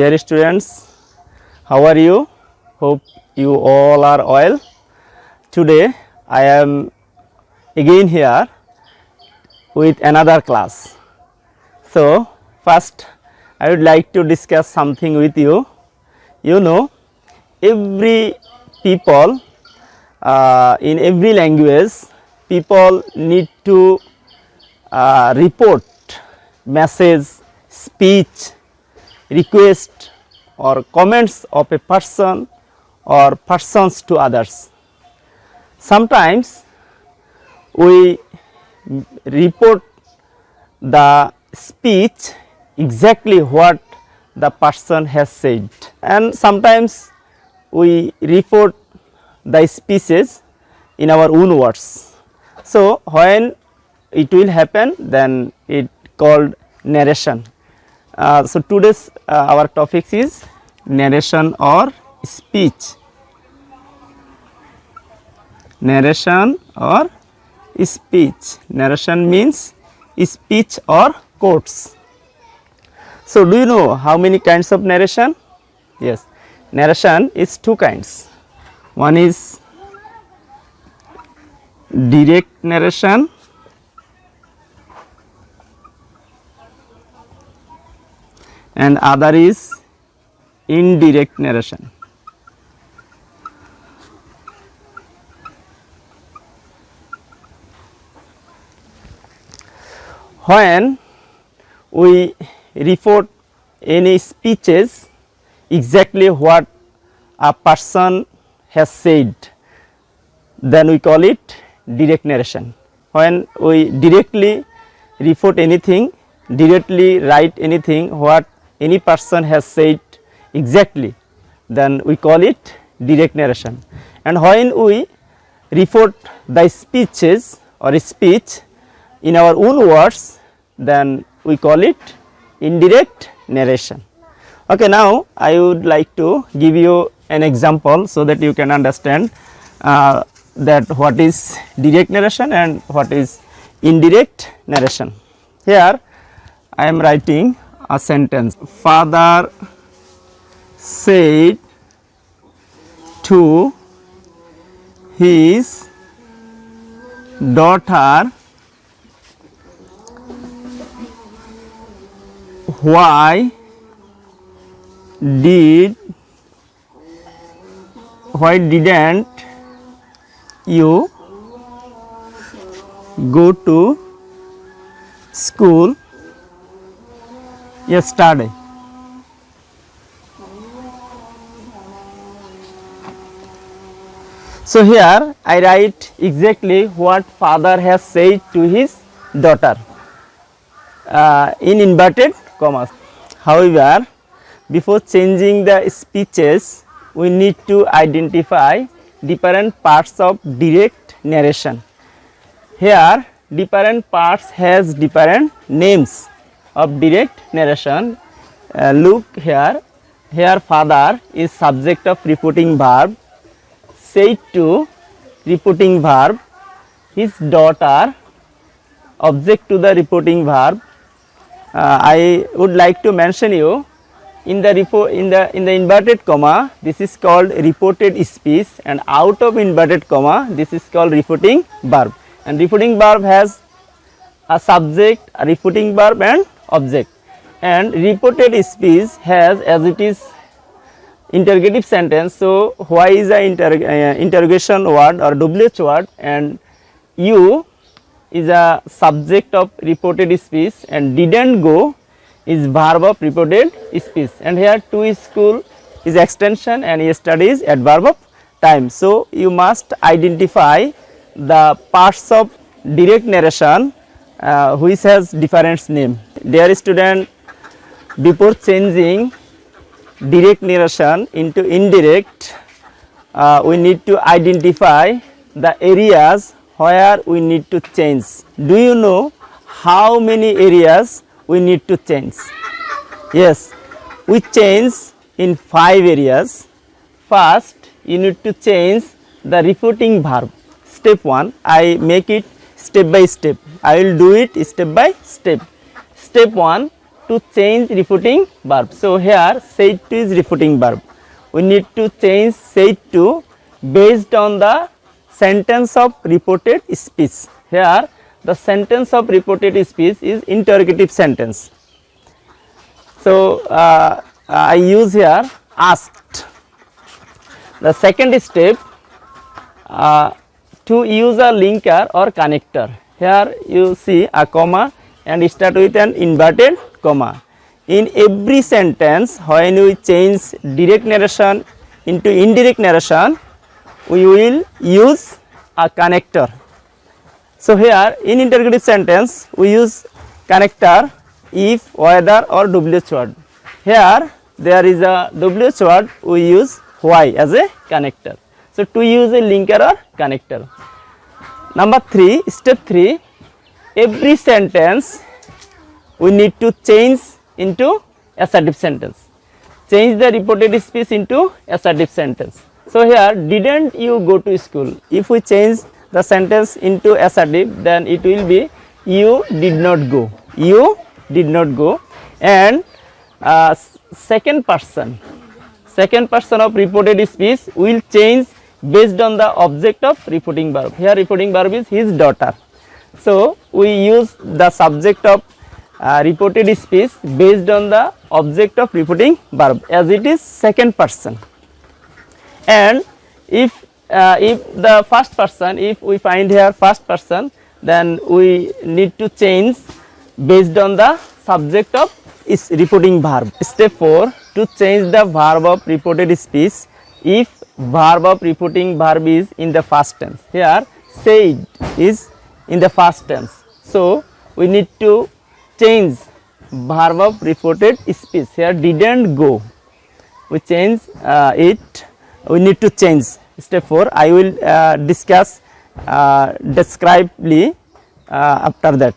Dear students, how are you? Hope you all are well. Today I am again here with another class. So first I would like to discuss something with you. You know, every people in every language, people need to report message, speech, request or comments of a person or persons to others. Sometimes we report the speech exactly what the person has said, and sometimes we report the speeches in our own words. So when it will happen, then it called narration. So today's our topic is narration or speech. Narration or speech. Narration means speech or quotes. So do you know how many kinds of narration? Yes, narration is two kinds. One is direct narration and other is indirect narration. When we report any speeches exactly what a person has said, then we call it direct narration. When we directly report anything, directly write anything what any person has said exactly, then we call it direct narration. And when we report the speeches or speech in our own words, then we call it indirect narration. Okay, now I would like to give you an example so that you can understand that what is direct narration and what is indirect narration. Here I am writing a sentence. Father said to his daughter, why didn't you go to school yesterday? So here I write exactly what father has said to his daughter in inverted commas. However, before changing the speeches, we need to identify different parts of direct narration. Here different parts has different names of direct narration. Look here, father is subject of reporting verb, said to reporting verb, his daughter object to the reporting verb. I would like to mention you in the inverted comma, this is called reported speech, and out of inverted comma, this is called reporting verb. And reporting verb has a subject, a reporting verb and object, and reported speech has, as it is interrogative sentence, so why is a interrogation word or WH word, and you is a subject of reported speech, and didn't go is verb of reported speech, and here to school is extension and yesterday is adverb of time. So you must identify the parts of direct narration which has different name. Dear student, before changing direct narration into indirect, we need to identify the areas where we need to change. Do you know how many areas we need to change? Yes, we change in 5 areas. First, you need to change the reporting verb. Step 1, I make it step by step. I will do it step by step. Step 1, to change refuting verb. So here said to is refuting verb. We need to change said to based on the sentence of reported speech. Here the sentence of reported speech is interrogative sentence. So I use here asked. The second step, to use a linker or connector. Here you see a comma and start with an inverted comma. In every sentence, when we change direct narration into indirect narration, we will use a connector. So here in interrogative sentence, we use connector if, whether or WH word. Here there is a WH word, we use why as a connector. So to use a linker or connector. Number 3, step 3, every sentence we need to change into assertive sentence. Change the reported speech into assertive sentence. So here, didn't you go to school? If we change the sentence into assertive, then it will be you did not go. You did not go. And second person of reported speech will change based on the object of reporting verb. Here reporting verb is his daughter. So we use the subject of reported speech based on the object of reporting verb as it is second person. And if the first person, if we find here first person, then we need to change based on the subject of is reporting verb. Step 4, to change the verb of reported speech if verb of reporting verb is in the past tense. Here said is in the past tense. So we need to change verb of reported speech. Here didn't go. We change it. We need to change. Step 4. I will discuss describably after that.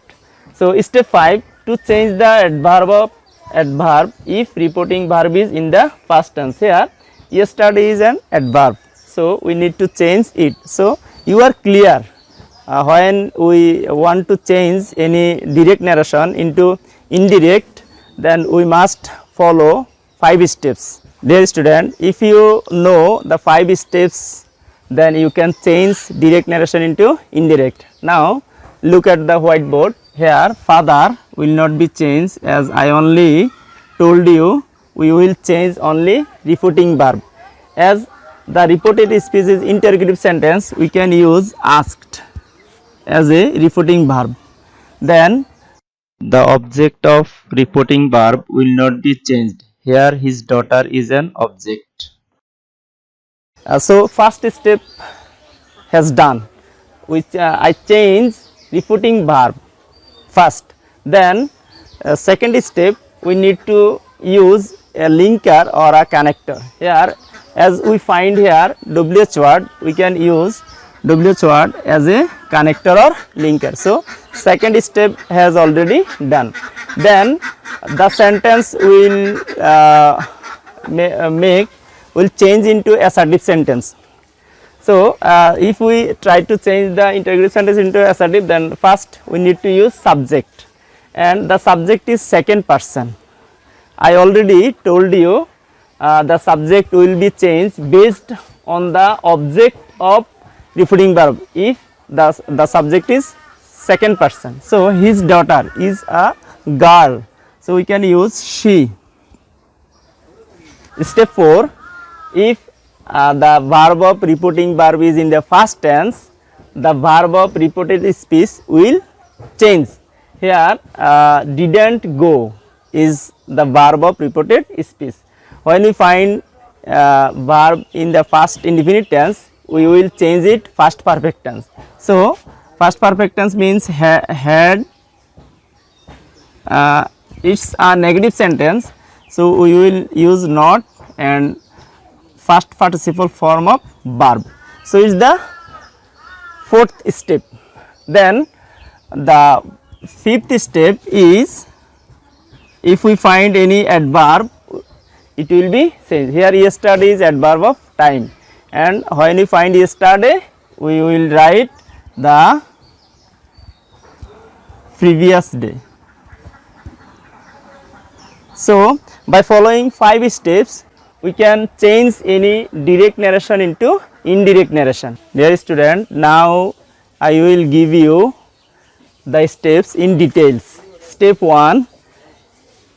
So step 5, to change the adverb if reporting verb is in the past tense. Here yesterday is an adverb, so we need to change it. So you are clear when we want to change any direct narration into indirect, then we must follow 5 steps. Dear student, if you know the 5 steps, then you can change direct narration into indirect. Now look at the whiteboard. Here father will not be changed, as I only told you we will change only reporting verb. As the reported speech is interrogative sentence, we can use asked as a reporting verb. Then the object of reporting verb will not be changed. Here his daughter is an object. So first step has done, which I change reporting verb first. Then second step, we need to use a linker or a connector. Here as we find here WH word, we can use WH word as a connector or linker. So second step has already done. Then the sentence will will change into assertive sentence. So if we try to change the interrogative sentence into assertive, then first we need to use subject, and the subject is second person. I already told you the subject will be changed based on the object of referring verb if the subject is second person. So his daughter is a girl, so we can use she. Step 4, if the verb of reporting verb is in the first tense, the verb of reported speech will change. Here didn't go is the verb of reported speech. When we find verb in the first indefinite tense, we will change it first perfect tense. So first perfect tense means had, it's a negative sentence, so we will use not and first participle form of verb. So it's the fourth step. Then the fifth step is, if we find any adverb, it will be changed. Here yesterday is adverb of time, and when we find yesterday, we will write the previous day. So by following 5 steps, we can change any direct narration into indirect narration. Dear student, now I will give you the steps in details. Step 1,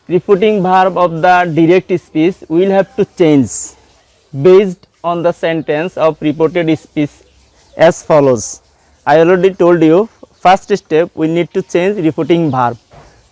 repeating verb of the direct speech will have to change based on the sentence of reported speech as follows. I already told you, first step we need to change repeating verb.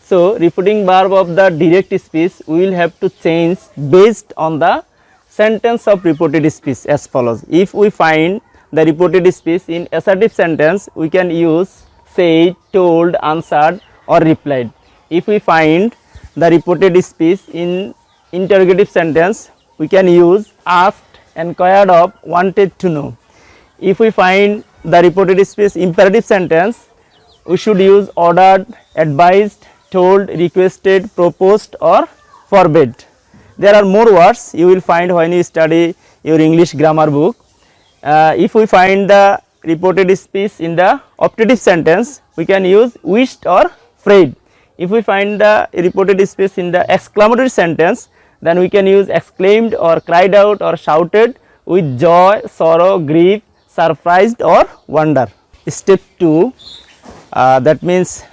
So repeating verb of the direct speech we will have to change based on the sentence of reported speech as follows. If we find the reported speech in assertive sentence, we can use said, told, answered or replied. If we find the reported speech in interrogative sentence, we can use asked, inquired of, wanted to know. If we find the reported speech imperative sentence, we should use ordered, advised, told, requested, proposed or forbade. There are more words you will find when you study your English grammar book. If we find the reported speech in the optative sentence, we can use wished or prayed. If we find the reported speech in the exclamatory sentence, then we can use exclaimed or cried out or shouted with joy, sorrow, grief, surprised or wonder. Step 2, that means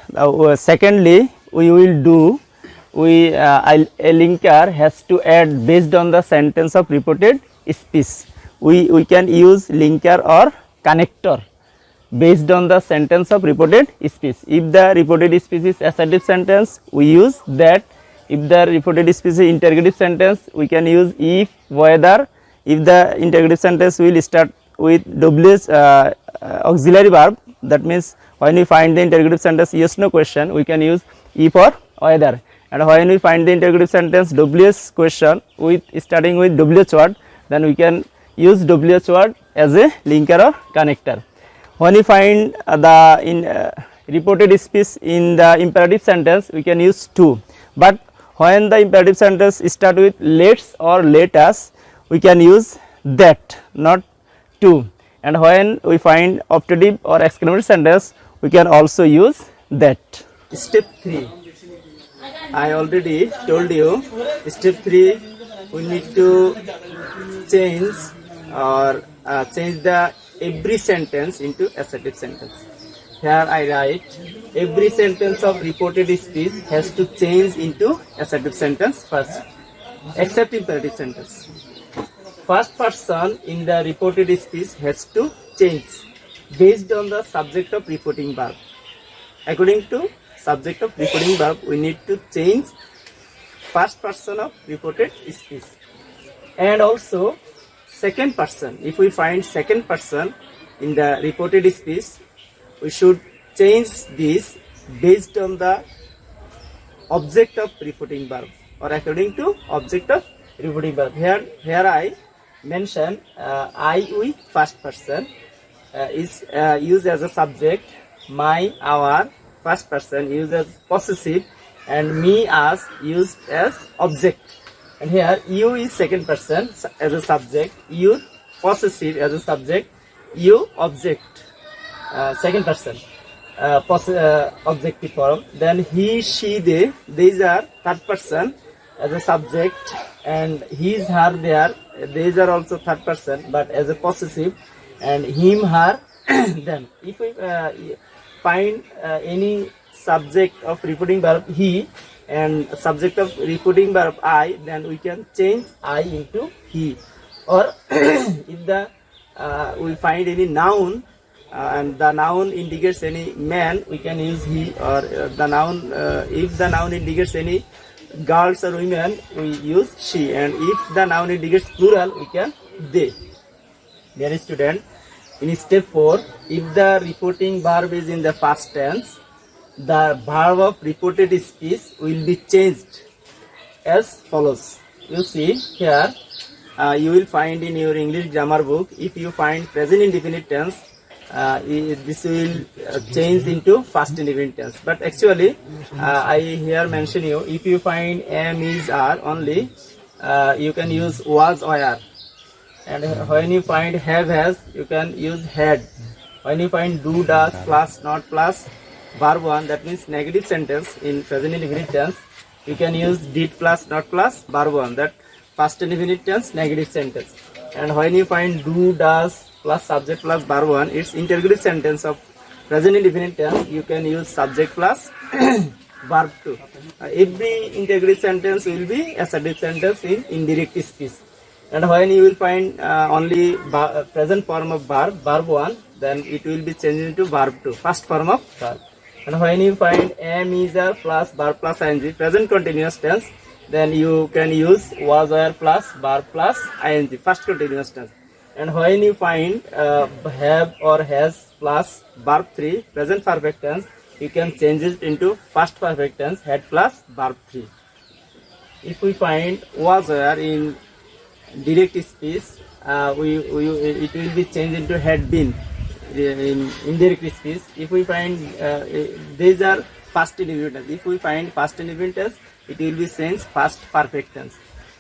secondly we will do, a linker has to add based on the sentence of reported speech. We can use linker or connector based on the sentence of reported speech. If the reported speech is assertive sentence, we use that. If the reported speech is interrogative sentence, we can use if, whether. If the interrogative sentence will start with WH auxiliary verb, that means when we find the interrogative sentence yes no question, we can use if or whether. And when we find the interrogative sentence WH question with starting with WH word, then we can use WH word as a linker or connector. When we find the reported speech in the imperative sentence, we can use to. But when the imperative sentence start with let's or let us, we can use that, not to. And when we find optative or exclamatory sentence, we can also use that. Step 3, I already told you, step 3 we need to change or change the every sentence into assertive sentence. Here I write every sentence of reported speech has to change into assertive sentence first, except imperative sentence. First person in the reported speech has to change based on the subject of reporting verb. According to subject of reporting verb, we need to change first person of reported speech. And also second person, if we find second person in the reported speech, we should change this based on the object of reporting verb or according to object of reporting verb. Here I mention I, we, first person is used as a subject, my, our, first person used as possessive, and me, us used as object. And here you is second person as a subject, you possessive as a subject, you object, second person objective form. Then he, she, they, these are third person as a subject, and his, her, their, these are also third person but as a possessive, and him, her, them. If we find any subject of reporting verb he and subject of reporting verb I, then we can change I into he. Or if the we find any noun and the noun indicates any man, we can use he. Or the noun if the noun indicates any girls or women, we use she. And if the noun indicates plural, we can they. Dear student, in step 4, if the reporting verb is in the past tense, the verb of reported speech will be changed as follows. You see here, you will find in your English grammar book, if you find present indefinite tense, this will change into past indefinite tense. But actually, I here mention you, if you find am, is, are only, you can use was, were. And when you find have, has, you can use had. When you find do, does, plus, not, plus, verb 1, that means negative sentence in present indefinite tense, you can use did plus not plus verb 1, that past indefinite tense negative sentence. And when you find do, does plus subject plus verb 1, it's interrogative sentence of present indefinite tense, you can use subject plus verb 2. Every interrogative sentence will be assertive sentence in indirect speech. And when you will find only present form of verb 1, then it will be changed into verb 2, first form of verb. And when you find am, is, are plus verb plus ing, present continuous tense, then you can use was, were plus verb plus ing, first continuous tense. And when you find have or has plus verb 3, present perfect tense, you can change it into first perfect tense, had plus verb 3. If we find was, were in direct speech, it will be changed into had been in indirect speech. If we find these are past indefinite tense, if we find past indefinite tense, it will be changed past perfect tense.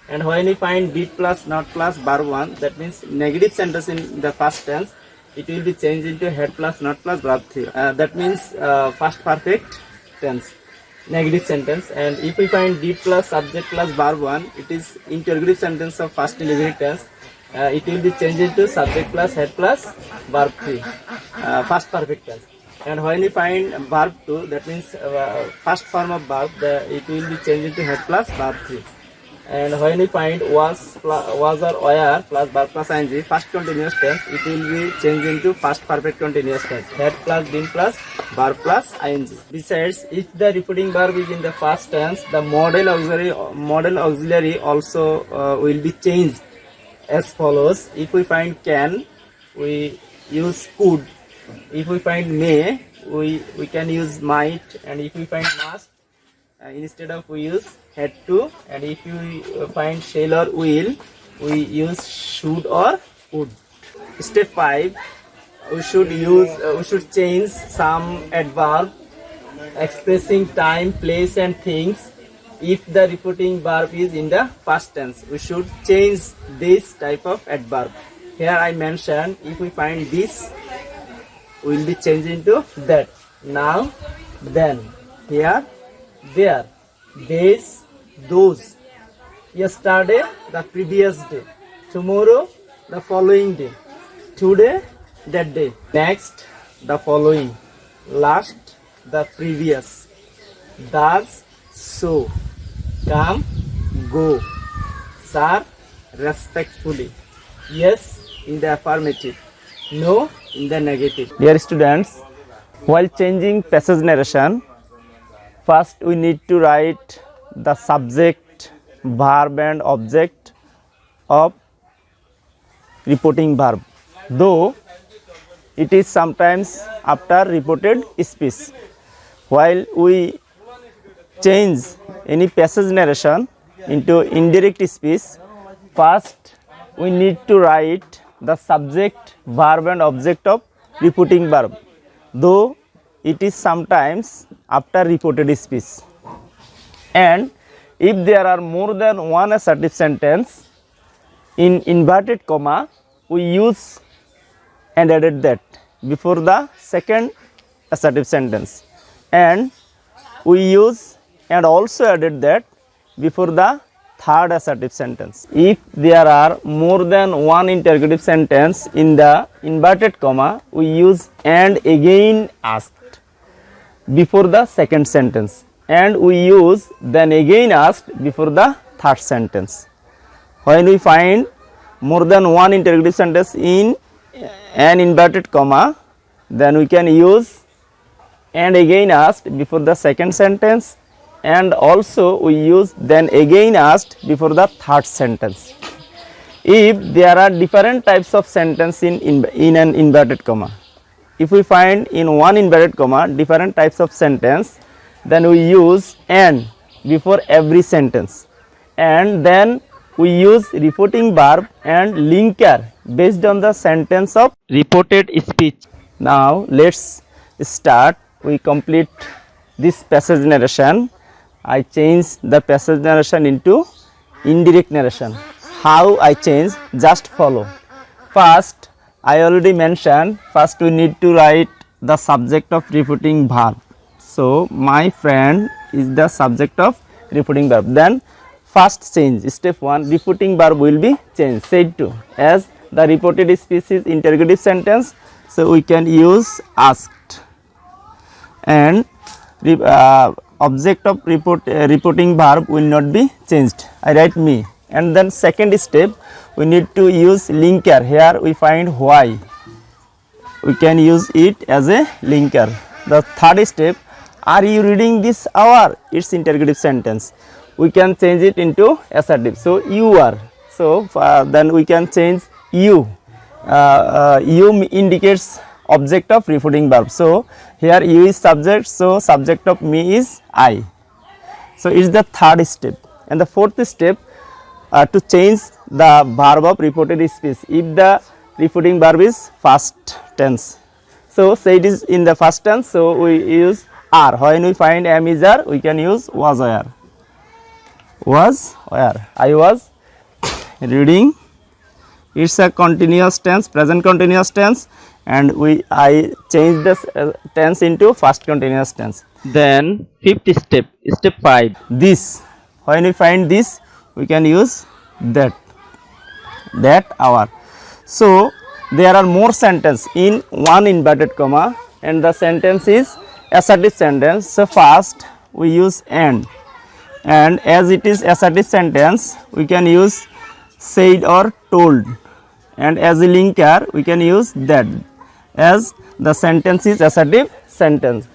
And when we find did plus not plus verb 1, that means negative sentence in the past tense, it will be changed into had plus not plus verb 3. That means past perfect tense, negative sentence. And if we find did plus subject plus verb 1, it is interrogative sentence of past indefinite tense. It will be changed into subject plus had plus verb 3, past perfect tense. And when we find verb 2, that means first form of verb, it will be changed into had plus verb 3. And when we find was or were plus verb plus ing, first continuous tense, it will be changed into first perfect continuous tense, had plus been plus verb plus ing. Besides, if the repeating verb is in the past tense, the model auxiliary also will be changed as follows. If we find can, we use could. If we find may, we can use might. And if we find must, instead of we use had to. And if you find shall or will, we use should or would. Step 5, we should change some adverb expressing time, place and things. If the repeating verb is in the past tense, we should change this type of adverb. Here I mentioned, if we find this, we will be changed into that. Now, then, here, there, this, those. Yesterday, the previous day. Tomorrow, the following day. Today, that day. Next, the following. Last, the previous. Thus, so. Come, go. Sir, respectfully. Yes, in the affirmative. No, in the negative. Dear students, while changing passage narration, first we need to write the subject, verb and object of reporting verb. Though it is sometimes after reported speech. While we change any passage narration into indirect speech, first we need to write the subject, verb and object of reporting verb, though it is sometimes after reported speech. And if there are more than one assertive sentence in inverted comma, we use and added that before the second assertive sentence, and we use and also added that before the third assertive sentence. If there are more than one interrogative sentence in the inverted comma, we use and again asked before the second sentence, and we use then again asked before the third sentence. When we find more than one interrogative sentence in an inverted comma, then we can use and again asked before the second sentence, and also we use then again asked before the third sentence. If there are different types of sentence in an inverted comma, if we find in one inverted comma different types of sentence, then we use and before every sentence, and then we use reporting verb and linker based on the sentence of reported speech. Now let's start. We complete this passage narration. I change the passage narration into indirect narration. How I change? Just follow. First, I already mentioned, first we need to write the subject of reporting verb. So, my friend is the subject of repeating verb. Then first change, step 1, repeating verb will be changed, said to. As the reported species interrogative sentence, so we can use asked. And object of reporting verb will not be changed. I write me. And then second step, we need to use linker. Here we find why. We can use it as a linker. The third step, are you reading this hour? It's interrogative sentence. We can change it into assertive. So you are. So then we can change you. You indicates object of reporting verb. So here you is subject. So subject of me is I. So it's the third step. And the fourth step, to change the verb of reported speech if the reporting verb is first tense. So say it is in the first tense, so we use are. When we find am is are, we can use was were. Was where I was reading. It's a continuous tense, present continuous tense, and I change the tense into first continuous tense. Then fifth step, step 5, this. When we find this, we can use that hour. So there are more sentences in one inverted comma, and the sentence is assertive sentence. So first we use and as it is assertive sentence, we can use said or told, and as a linker we can use that, as the sentence is assertive sentence.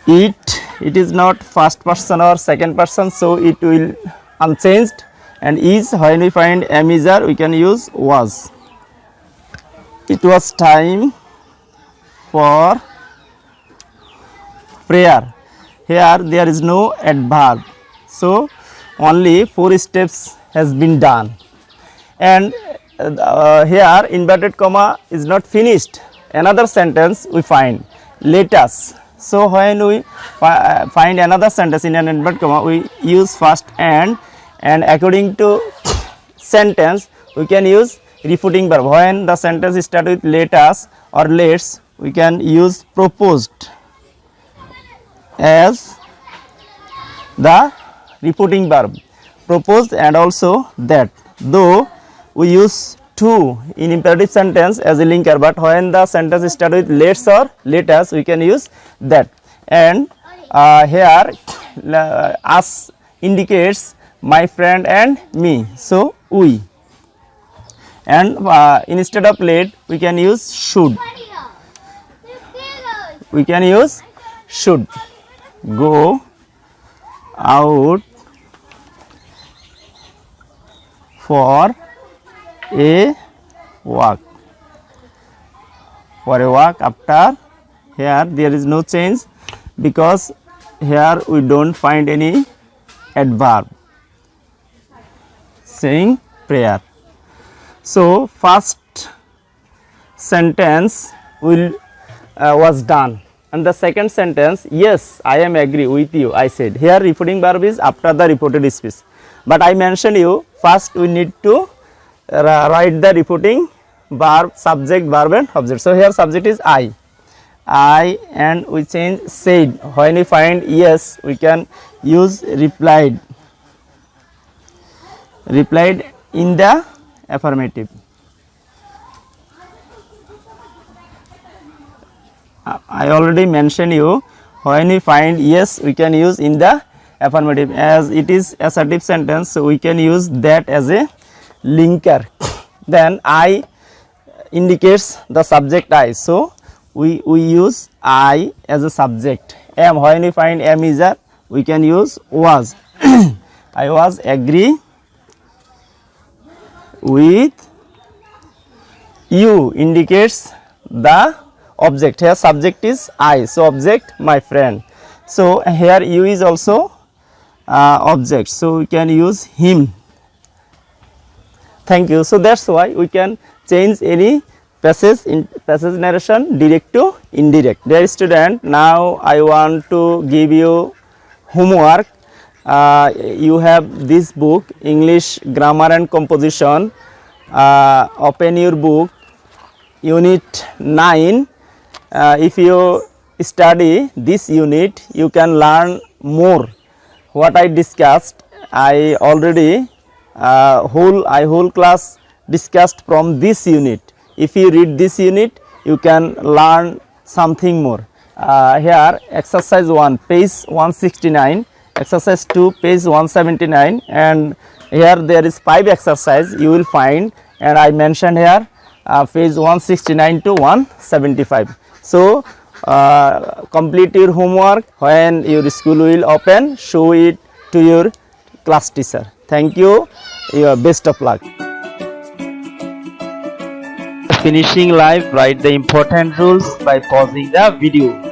It is not first person or second person, so it will unchanged. And is, when we find am is are, we can use was. It was time for prayer. Here there is no adverb, so only 4 steps has been done. And here inverted comma is not finished. Another sentence we find, let us. So when we find another sentence in an inverted comma, we use first and according to sentence we can use refuting verb. When the sentence start with let us or let's, we can use proposed as the refuting verb, proposed and also that. Though we use to in imperative sentence as a linker, but when the sentence start with let's or let us, we can use that. And here us indicates my friend and me, so we. And instead of let, we can use should. We can use should. Go out for a walk. For a walk. After, here there is no change because here we don't find any adverb. Saying prayer. So first sentence was done, and the second sentence, yes, I am agree with you, I said. Here repeating verb is after the reported speech, but I mentioned you first we need to write the repeating verb, subject, verb and object. So here subject is I, and we change said. When we find yes, we can use replied in the affirmative. I already mentioned you, when we find yes, we can use in the affirmative. As it is assertive sentence, so we can use that as a linker. Then I indicates the subject I, so we use I as a subject. Am, when we find am is a, we can use was. I was agree with you indicates the object. Here subject is I, so object my friend. So here you is also object, so we can use him. Thank you. So that's why we can change any passage in passage narration direct to indirect. Dear student, now I want to give you homework. You have this book, English Grammar and Composition. Open your book, Unit 9. If you study this unit, you can learn more what I discussed, I already whole class discussed from this unit. If you read this unit, you can learn something more. Here exercise 1 page 169, exercise 2 page 179, and here there is 5 exercise you will find, and I mentioned here page 169 to 175. So complete your homework. When your school will open, show it to your class teacher. Thank you. Your best of luck. Finishing live, write the important rules by pausing the video.